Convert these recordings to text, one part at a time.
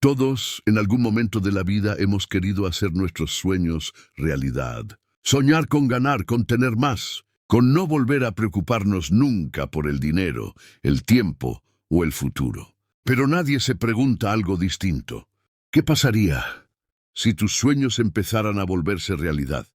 Todos, en algún momento de la vida, hemos querido hacer nuestros sueños realidad. Soñar con ganar, con tener más, con no volver a preocuparnos nunca por el dinero, el tiempo o el futuro. Pero nadie se pregunta algo distinto. ¿Qué pasaría si tus sueños empezaran a volverse realidad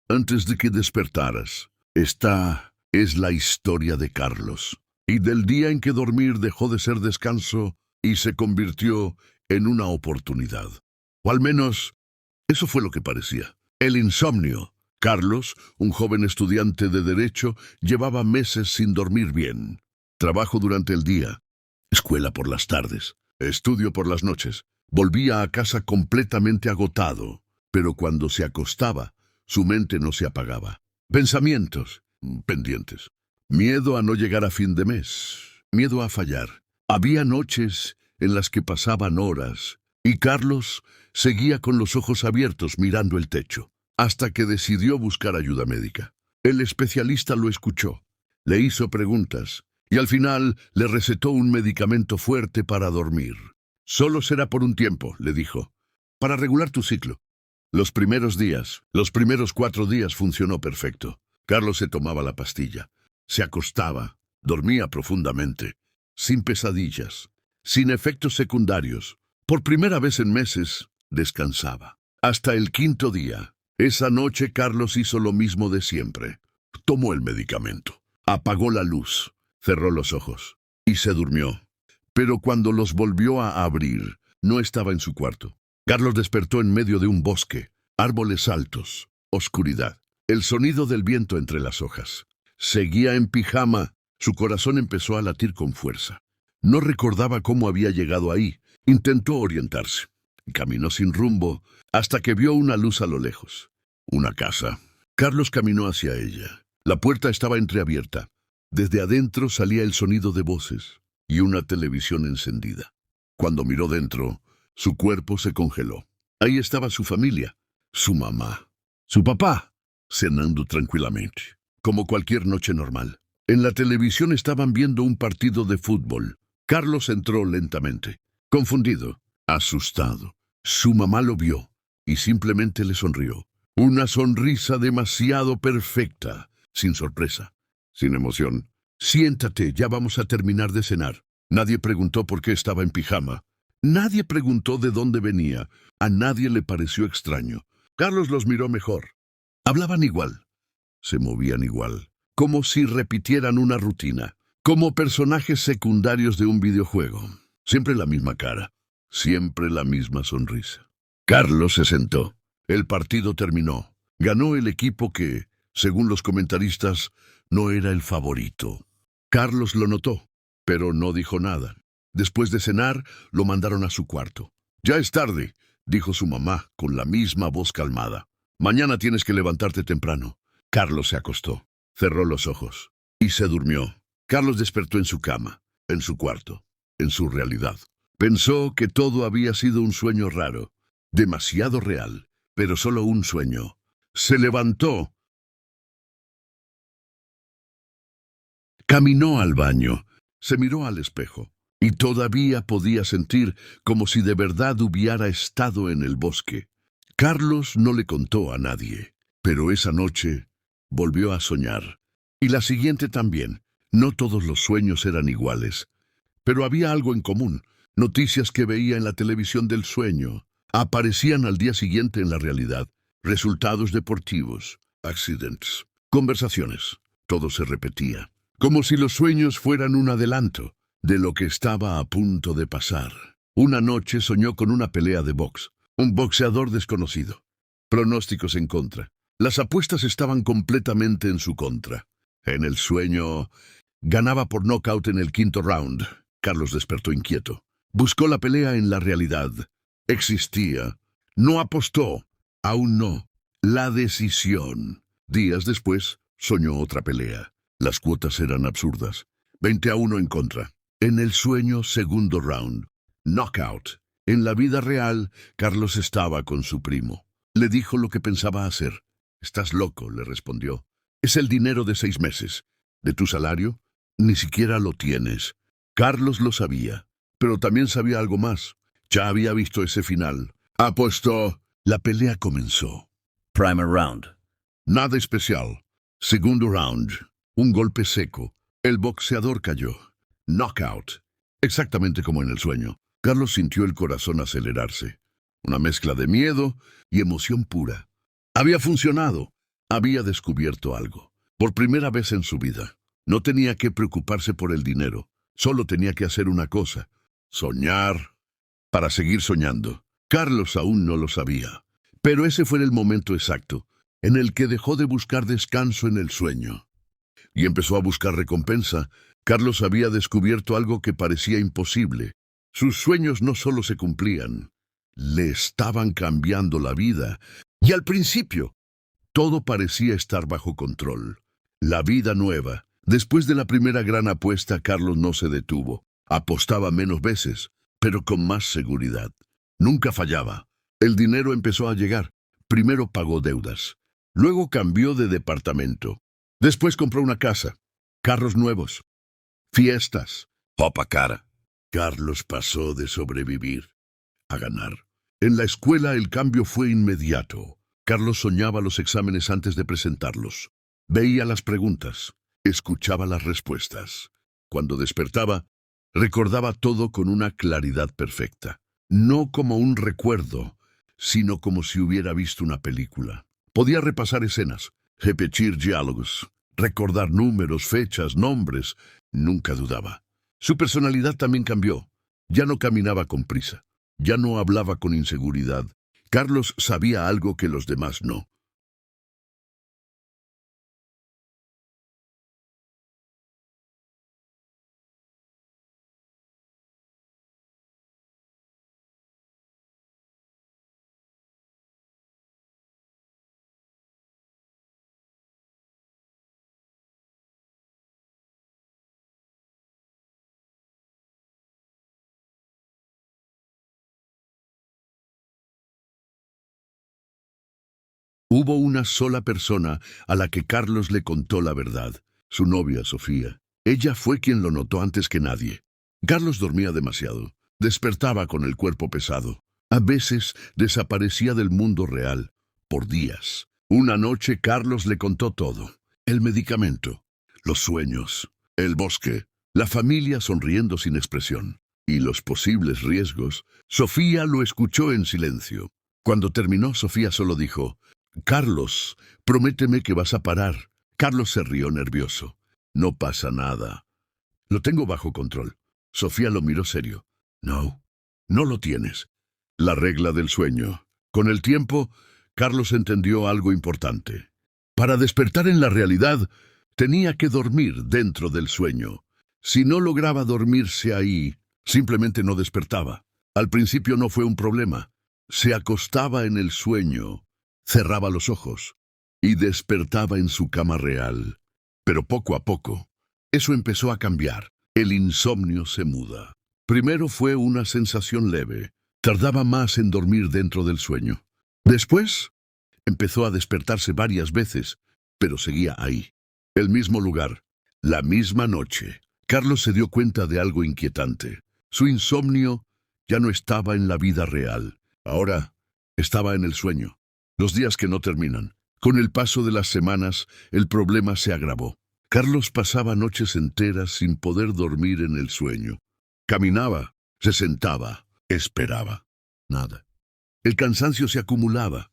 antes de que despertaras? Esta es la historia de Carlos, y del día en que dormir dejó de ser descanso y se convirtió en una oportunidad. O al menos, eso fue lo que parecía. El insomnio. Carlos, un joven estudiante de Derecho, llevaba meses sin dormir bien. Trabajo durante el día, escuela por las tardes, estudio por las noches. Volvía a casa completamente agotado, pero cuando se acostaba, su mente no se apagaba. Pensamientos, pendientes. Miedo a no llegar a fin de mes, miedo a fallar. Había noches en las que pasaban horas, y Carlos seguía con los ojos abiertos mirando el techo, hasta que decidió buscar ayuda médica. El especialista lo escuchó, le hizo preguntas, y al final le recetó un medicamento fuerte para dormir. Solo será por un tiempo, le dijo, para regular tu ciclo. Los primeros 4 días funcionó perfecto. Carlos se tomaba la pastilla, se acostaba, dormía profundamente, sin pesadillas, sin efectos secundarios. Por primera vez en meses, descansaba. Hasta el 5.º día. Esa noche Carlos hizo lo mismo de siempre. Tomó el medicamento, apagó la luz, cerró los ojos y se durmió. Pero cuando los volvió a abrir, no estaba en su cuarto. Carlos despertó en medio de un bosque, árboles altos, oscuridad, el sonido del viento entre las hojas. Seguía en pijama. Su corazón empezó a latir con fuerza. No recordaba cómo había llegado ahí. Intentó orientarse. Caminó sin rumbo hasta que vio una luz a lo lejos. Una casa. Carlos caminó hacia ella. La puerta estaba entreabierta. Desde adentro salía el sonido de voces y una televisión encendida. Cuando miró dentro, su cuerpo se congeló. Ahí estaba su familia, su mamá, su papá, cenando tranquilamente, como cualquier noche normal. En la televisión estaban viendo un partido de fútbol. Carlos entró lentamente, confundido, asustado. Su mamá lo vio y simplemente le sonrió. Una sonrisa demasiado perfecta, sin sorpresa, sin emoción. Siéntate, ya vamos a terminar de cenar. Nadie preguntó por qué estaba en pijama. Nadie preguntó de dónde venía. A nadie le pareció extraño. Carlos los miró mejor. Hablaban igual. Se movían igual. Como si repitieran una rutina. Como personajes secundarios de un videojuego. Siempre la misma cara. Siempre la misma sonrisa. Carlos se sentó. El partido terminó. Ganó el equipo que, según los comentaristas, no era el favorito. Carlos lo notó, pero no dijo nada. Después de cenar, lo mandaron a su cuarto. «Ya es tarde», dijo su mamá con la misma voz calmada. «Mañana tienes que levantarte temprano». Carlos se acostó, cerró los ojos y se durmió. Carlos despertó en su cama, en su cuarto, en su realidad. Pensó que todo había sido un sueño raro, demasiado real, pero solo un sueño. Se levantó. Caminó al baño, se miró al espejo, y todavía podía sentir como si de verdad hubiera estado en el bosque. Carlos no le contó a nadie, pero esa noche volvió a soñar. Y la siguiente también. No todos los sueños eran iguales, pero había algo en común. Noticias que veía en la televisión del sueño aparecían al día siguiente en la realidad. Resultados deportivos, accidentes, conversaciones. Todo se repetía. Como si los sueños fueran un adelanto de lo que estaba a punto de pasar. Una noche soñó con una pelea de box. Un boxeador desconocido. Pronósticos en contra. Las apuestas estaban completamente en su contra. En el sueño, ganaba por nocaut en el 5.º round. Carlos despertó inquieto. Buscó la pelea en la realidad. Existía. No apostó. Aún no. La decisión. Días después, soñó otra pelea. Las cuotas eran absurdas. 20-1 en contra. En el sueño, 2.º round. Knockout. En la vida real, Carlos estaba con su primo. Le dijo lo que pensaba hacer. «Estás loco», le respondió. «Es el dinero de 6 meses. ¿De tu salario? Ni siquiera lo tienes». Carlos lo sabía, pero también sabía algo más. Ya había visto ese final. Apostó. La pelea comenzó. Primer round. Nada especial. Segundo round. Un golpe seco. El boxeador cayó. Knockout. Exactamente como en el sueño. Carlos sintió el corazón acelerarse. Una mezcla de miedo y emoción pura. Había funcionado. Había descubierto algo. Por primera vez en su vida. No tenía que preocuparse por el dinero. Solo tenía que hacer una cosa. Soñar. Para seguir soñando. Carlos aún no lo sabía. Pero ese fue el momento exacto en el que dejó de buscar descanso en el sueño y empezó a buscar recompensa. Carlos había descubierto algo que parecía imposible. Sus sueños no solo se cumplían, le estaban cambiando la vida. Y al principio, todo parecía estar bajo control. La vida nueva. Después de la primera gran apuesta, Carlos no se detuvo. Apostaba menos veces, pero con más seguridad. Nunca fallaba. El dinero empezó a llegar. Primero pagó deudas. Luego cambió de departamento. Después compró una casa. Carros nuevos. Fiestas. Popa cara. Carlos pasó de sobrevivir a ganar. En la escuela el cambio fue inmediato. Carlos soñaba los exámenes antes de presentarlos. Veía las preguntas. Escuchaba las respuestas. Cuando despertaba, recordaba todo con una claridad perfecta. No como un recuerdo, sino como si hubiera visto una película. Podía repasar escenas, repetir diálogos, recordar números, fechas, nombres. Nunca dudaba. Su personalidad también cambió. Ya no caminaba con prisa. Ya no hablaba con inseguridad. Carlos sabía algo que los demás no. Hubo una sola persona a la que Carlos le contó la verdad, su novia Sofía. Ella fue quien lo notó antes que nadie. Carlos dormía demasiado, despertaba con el cuerpo pesado. A veces desaparecía del mundo real, por días. Una noche Carlos le contó todo. El medicamento, los sueños, el bosque, la familia sonriendo sin expresión, y los posibles riesgos. Sofía lo escuchó en silencio. Cuando terminó, Sofía solo dijo: «Carlos, prométeme que vas a parar». Carlos se rió nervioso. «No pasa nada. Lo tengo bajo control». Sofía lo miró serio. «No, no lo tienes». La regla del sueño. Con el tiempo, Carlos entendió algo importante. Para despertar en la realidad, tenía que dormir dentro del sueño. Si no lograba dormirse ahí, simplemente no despertaba. Al principio no fue un problema. Se acostaba en el sueño, cerraba los ojos y despertaba en su cama real. Pero poco a poco, eso empezó a cambiar. El insomnio se muda. Primero fue una sensación leve. Tardaba más en dormir dentro del sueño. Después, empezó a despertarse varias veces, pero seguía ahí. El mismo lugar, la misma noche. Carlos se dio cuenta de algo inquietante. Su insomnio ya no estaba en la vida real. Ahora estaba en el sueño. Los días que no terminan. Con el paso de las semanas, el problema se agravó. Carlos pasaba noches enteras sin poder dormir en el sueño. Caminaba, se sentaba, esperaba. Nada. El cansancio se acumulaba,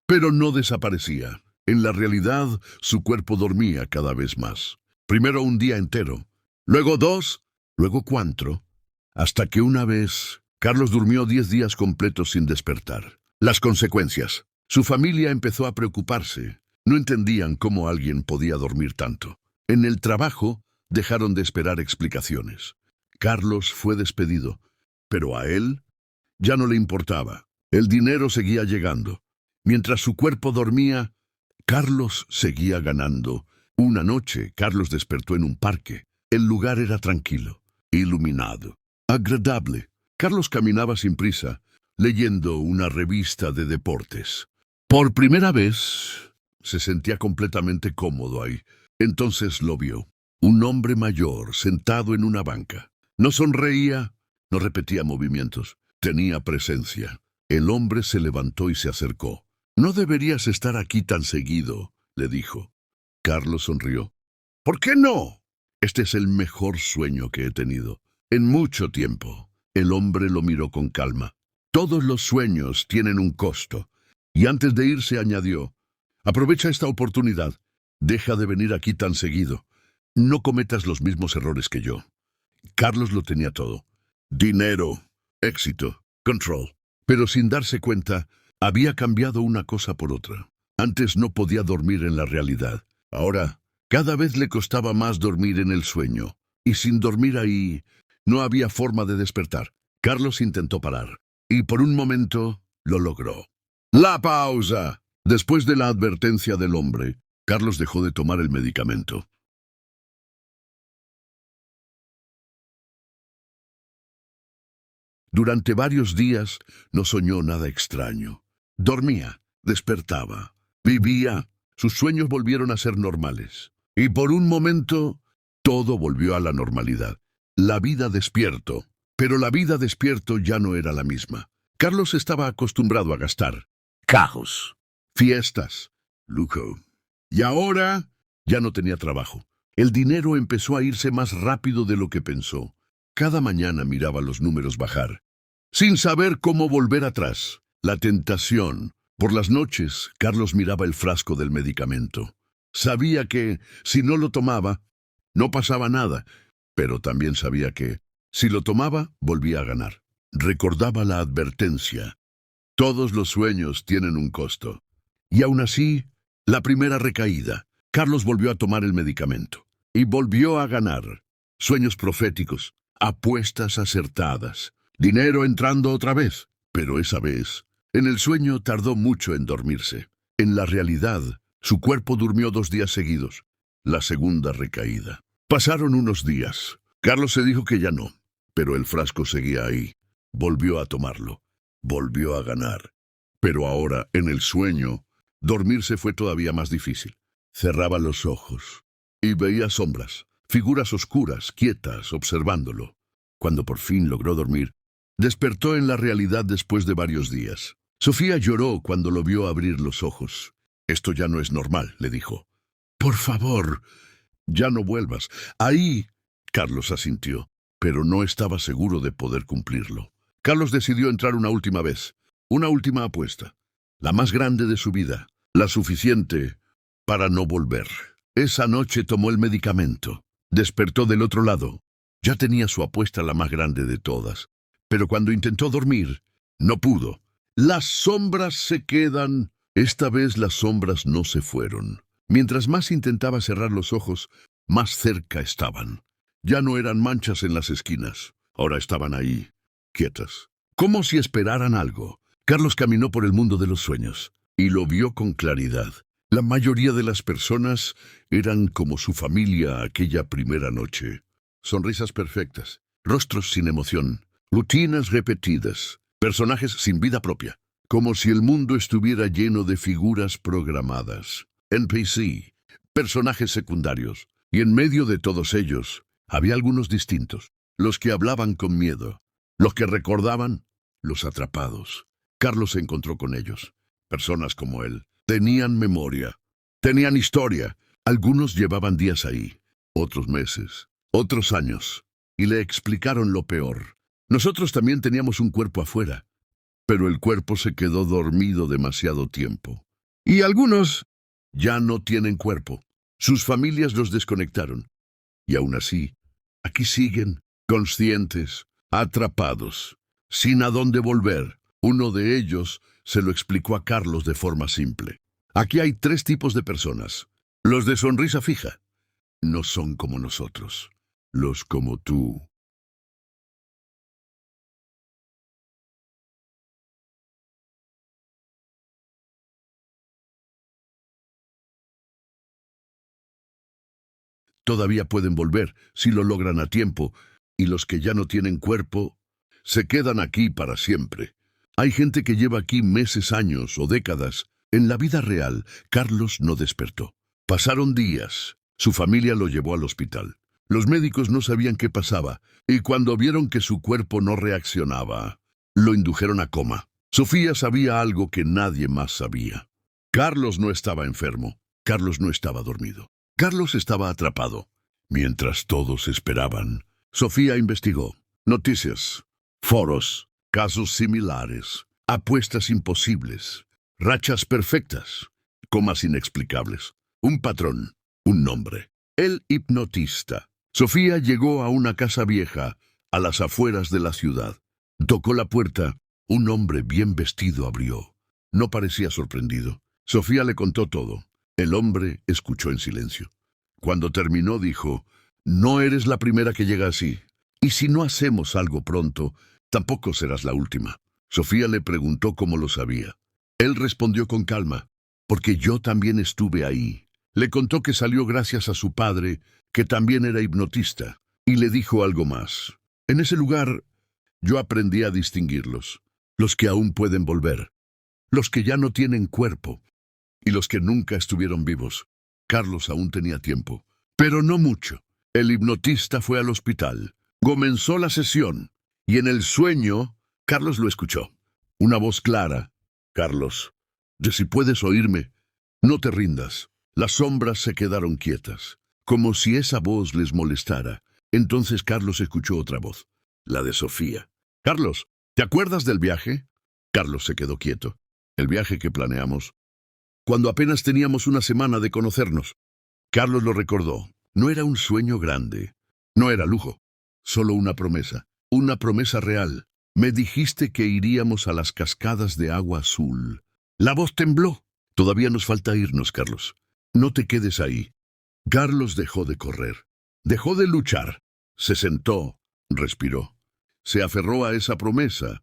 pero no desaparecía. En la realidad, su cuerpo dormía cada vez más. Primero un día entero, luego 2, luego 4, hasta que una vez Carlos durmió 10 días completos sin despertar. Las consecuencias. Su familia empezó a preocuparse. No entendían cómo alguien podía dormir tanto. En el trabajo dejaron de esperar explicaciones. Carlos fue despedido, pero a él ya no le importaba. El dinero seguía llegando. Mientras su cuerpo dormía, Carlos seguía ganando. Una noche, Carlos despertó en un parque. El lugar era tranquilo, iluminado, agradable. Carlos caminaba sin prisa, leyendo una revista de deportes. Por primera vez, se sentía completamente cómodo ahí. Entonces lo vio. Un hombre mayor, sentado en una banca. No sonreía, no repetía movimientos. Tenía presencia. El hombre se levantó y se acercó. «No deberías estar aquí tan seguido», le dijo. Carlos sonrió. «¿Por qué no? Este es el mejor sueño que he tenido en mucho tiempo». El hombre lo miró con calma. «Todos los sueños tienen un costo». Y antes de irse añadió: «Aprovecha esta oportunidad. Deja de venir aquí tan seguido. No cometas los mismos errores que yo». Carlos lo tenía todo: dinero, éxito, control. Pero sin darse cuenta, había cambiado una cosa por otra. Antes no podía dormir en la realidad. Ahora, cada vez le costaba más dormir en el sueño. Y sin dormir ahí, no había forma de despertar. Carlos intentó parar. Y por un momento, lo logró. ¡La pausa! Después de la advertencia del hombre, Carlos dejó de tomar el medicamento. Durante varios días no soñó nada extraño. Dormía, despertaba, vivía. Sus sueños volvieron a ser normales. Y por un momento, todo volvió a la normalidad. La vida despierto. Pero la vida despierto ya no era la misma. Carlos estaba acostumbrado a gastar. Cajos, fiestas, lujo. Y ahora ya no tenía trabajo. El dinero empezó a irse más rápido de lo que pensó. Cada mañana miraba los números bajar, sin saber cómo volver atrás. La tentación. Por las noches, Carlos miraba el frasco del medicamento. Sabía que, si no lo tomaba, no pasaba nada, pero también sabía que, si lo tomaba, volvía a ganar. Recordaba la advertencia: todos los sueños tienen un costo. Y aún así, la primera recaída, Carlos volvió a tomar el medicamento. Y volvió a ganar. Sueños proféticos, apuestas acertadas, dinero entrando otra vez. Pero esa vez, en el sueño tardó mucho en dormirse. En la realidad, su cuerpo durmió 2 días seguidos. La segunda recaída. Pasaron unos días. Carlos se dijo que ya no, pero el frasco seguía ahí. Volvió a tomarlo. Volvió a ganar. Pero ahora, en el sueño, dormirse fue todavía más difícil. Cerraba los ojos y veía sombras, figuras oscuras, quietas, observándolo. Cuando por fin logró dormir, despertó en la realidad después de varios días. Sofía lloró cuando lo vio abrir los ojos. «Esto ya no es normal», le dijo. «Por favor, ya no vuelvas». Ahí, Carlos asintió, pero no estaba seguro de poder cumplirlo. Carlos decidió entrar una última vez, una última apuesta, la más grande de su vida, la suficiente para no volver. Esa noche tomó el medicamento. Despertó del otro lado. Ya tenía su apuesta, la más grande de todas. Pero cuando intentó dormir, no pudo. Las sombras se quedan. Esta vez las sombras no se fueron. Mientras más intentaba cerrar los ojos, más cerca estaban. Ya no eran manchas en las esquinas. Ahora estaban ahí, quietas, como si esperaran algo. Carlos caminó por el mundo de los sueños y lo vio con claridad. La mayoría de las personas eran como su familia aquella primera noche. Sonrisas perfectas, rostros sin emoción, rutinas repetidas, personajes sin vida propia, como si el mundo estuviera lleno de figuras programadas. NPC, personajes secundarios, y en medio de todos ellos había algunos distintos, los que hablaban con miedo, los que recordaban, los atrapados. Carlos se encontró con ellos, personas como él. Tenían memoria, tenían historia. Algunos llevaban días ahí, otros meses, otros años, y le explicaron lo peor. Nosotros también teníamos un cuerpo afuera, pero el cuerpo se quedó dormido demasiado tiempo. Y algunos ya no tienen cuerpo. Sus familias los desconectaron. Y aún así, aquí siguen, conscientes, atrapados, sin a dónde volver. Uno de ellos se lo explicó a Carlos de forma simple. Aquí hay 3 tipos de personas. Los de sonrisa fija no son como nosotros. Los como tú. Todavía pueden volver si lo logran a tiempo, y los que ya no tienen cuerpo se quedan aquí para siempre. Hay gente que lleva aquí meses, años o décadas. En la vida real, Carlos no despertó. Pasaron días. Su familia lo llevó al hospital. Los médicos no sabían qué pasaba, y cuando vieron que su cuerpo no reaccionaba, Lo indujeron a coma. Sofía sabía algo que nadie más sabía. Carlos no estaba enfermo. Carlos no estaba dormido. Carlos estaba atrapado. Mientras todos esperaban, Sofía investigó. Noticias, foros, casos similares, apuestas imposibles, rachas perfectas, comas inexplicables, un patrón, un nombre. El hipnotista. Sofía llegó a una casa vieja, a las afueras de la ciudad. Tocó la puerta. Un hombre bien vestido abrió. No parecía sorprendido. Sofía le contó todo. El hombre escuchó en silencio. Cuando terminó dijo, «No eres la primera que llega así. Y si no hacemos algo pronto, tampoco serás la última». Sofía le preguntó cómo lo sabía. Él respondió con calma, «Porque yo también estuve ahí». Le contó que salió gracias a su padre, que también era hipnotista, y le dijo algo más. «En ese lugar, yo aprendí a distinguirlos. Los que aún pueden volver, los que ya no tienen cuerpo, y los que nunca estuvieron vivos». Carlos aún tenía tiempo, pero no mucho. El hipnotista fue al hospital. Comenzó la sesión, y en el sueño, Carlos lo escuchó. Una voz clara. «Carlos, de si puedes oírme, no te rindas». Las sombras se quedaron quietas, como si esa voz les molestara. Entonces Carlos escuchó otra voz, la de Sofía. «Carlos, ¿te acuerdas del viaje?» Carlos se quedó quieto. «El viaje que planeamos, cuando apenas teníamos una semana de conocernos». Carlos lo recordó. No era un sueño grande, no era lujo, solo una promesa real. «Me dijiste que iríamos a las cascadas de agua azul». La voz tembló. «Todavía nos falta irnos, Carlos. No te quedes ahí». Carlos dejó de correr, dejó de luchar. Se sentó, respiró. Se aferró a esa promesa,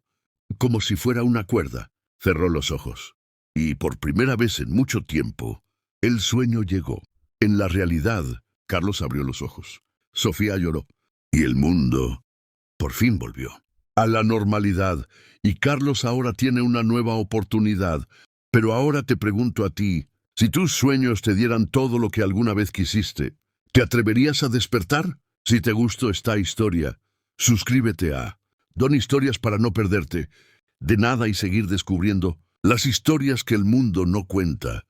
como si fuera una cuerda. Cerró los ojos. Y por primera vez en mucho tiempo, el sueño llegó. En la realidad, Carlos abrió los ojos. Sofía lloró. Y el mundo, por fin volvió a la normalidad. Y Carlos ahora tiene una nueva oportunidad. Pero ahora te pregunto a ti, si tus sueños te dieran todo lo que alguna vez quisiste, ¿te atreverías a despertar? Si te gustó esta historia, suscríbete a Don Historias para no perderte de nada y seguir descubriendo las historias que el mundo no cuenta.